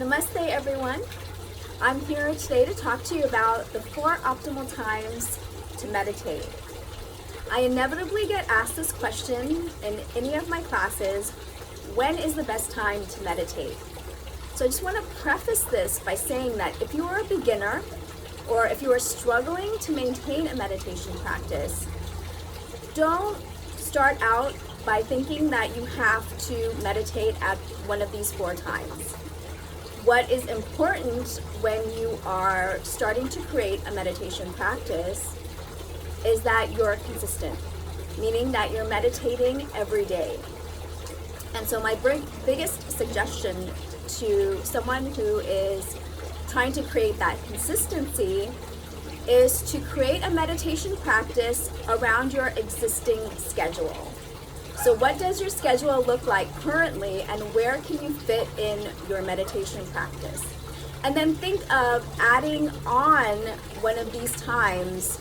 Namaste everyone. I'm here today to talk to you about the 4 optimal times to meditate. I inevitably get asked this question in any of my classes, when is the best time to meditate? So I just want to preface this by saying that if you are a beginner or if you are struggling to maintain a meditation practice, don't start out by thinking that you have to meditate at one of these 4 times. What is important when you are starting to create a meditation practice is that you're consistent, meaning that you're meditating every day. And so my biggest suggestion to someone who is trying to create that consistency is to create a meditation practice around your existing schedule. So what does your schedule look like currently, and where can you fit in your meditation practice? And then think of adding on one of these times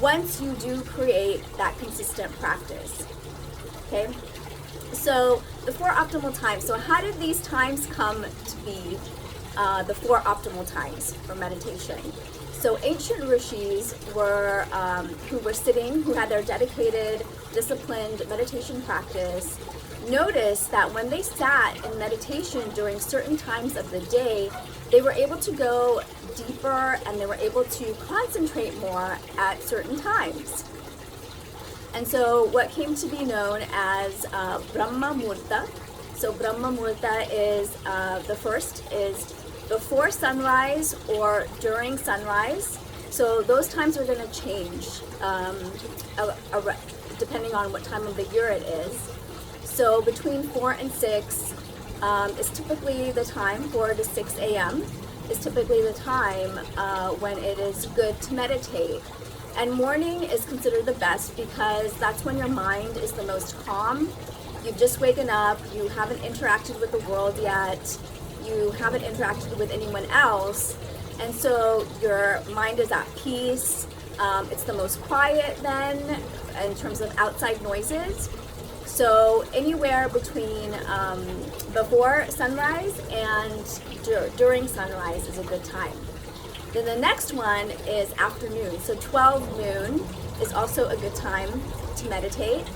once you do create that consistent practice. Okay? So the 4 optimal times. So how did these times come to be the 4 optimal times for meditation? So ancient rishis were who had their dedicated, disciplined meditation practice, noticed that when they sat in meditation during certain times of the day, they were able to go deeper and they were able to concentrate more at certain times. And so what came to be known as Brahma Muhurta. So Brahma Muhurta is the first is before sunrise or during sunrise. So those times are going to change depending on what time of the year it is. So between 4 and 6 is typically the time, 4 to 6 a.m. is typically the time when it is good to meditate. And morning is considered the best because that's when your mind is the most calm. You've just waken up, you haven't interacted with the world yet, you haven't interacted with anyone else, and so your mind is at peace. It's the most quiet then in terms of outside noises. So anywhere between before sunrise and during sunrise is a good time. Then the next one is afternoon. So 12 noon is also a good time to meditate.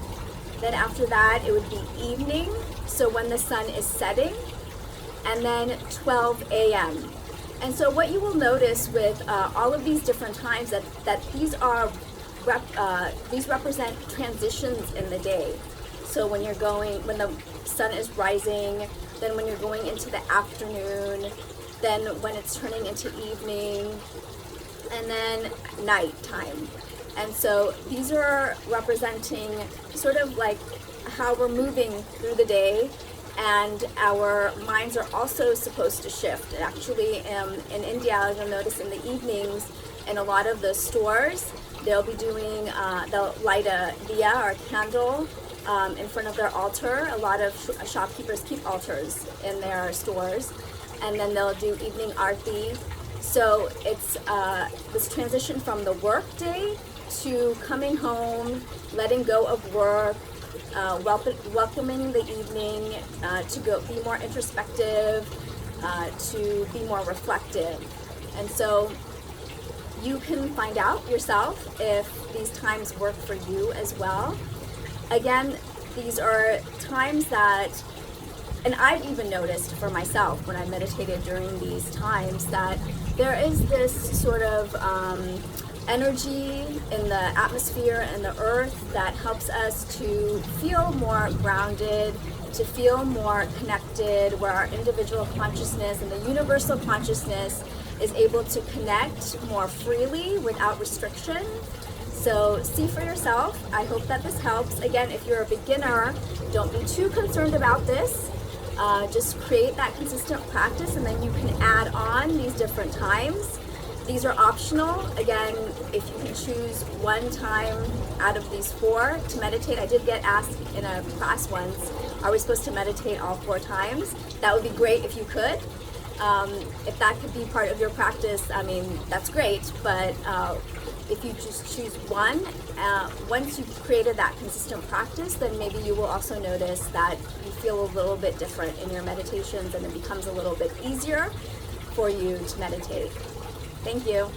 Then after that it would be evening, so when the sun is setting, and then 12 a.m. And so what you will notice with all of these different times that these represent transitions in the day. So when the sun is rising, then when you're going into the afternoon, then when it's turning into evening, and then nighttime. And so these are representing sort of like how we're moving through the day, and our minds are also supposed to shift. And actually in India, you'll notice in the evenings in a lot of the stores, they'll light a diya or a candle in front of their altar. A lot of shopkeepers keep altars in their stores, and then they'll do evening arti. So it's this transition from the work day to coming home, letting go of work, welcoming the evening, to be more introspective, to be more reflective. And so you can find out yourself if these times work for you as well. Again, these are times that, and I've even noticed for myself when I meditated during these times, that there is this sort of energy in the atmosphere and the earth that helps us to feel more grounded, to feel more connected, where our individual consciousness and the universal consciousness is able to connect more freely without restriction. So see for yourself. I hope that this helps. Again, if you're a beginner, don't be too concerned about this. Just create that consistent practice, and then you can add on these different times. These are optional. Again, if you can choose one time out of these 4 to meditate. I did get asked in a class once, are we supposed to meditate all 4 times? That would be great if you could. If that could be part of your practice, I mean, that's great, but if you just choose one, once you've created that consistent practice, then maybe you will also notice that you feel a little bit different in your meditations, and it becomes a little bit easier for you to meditate. Thank you.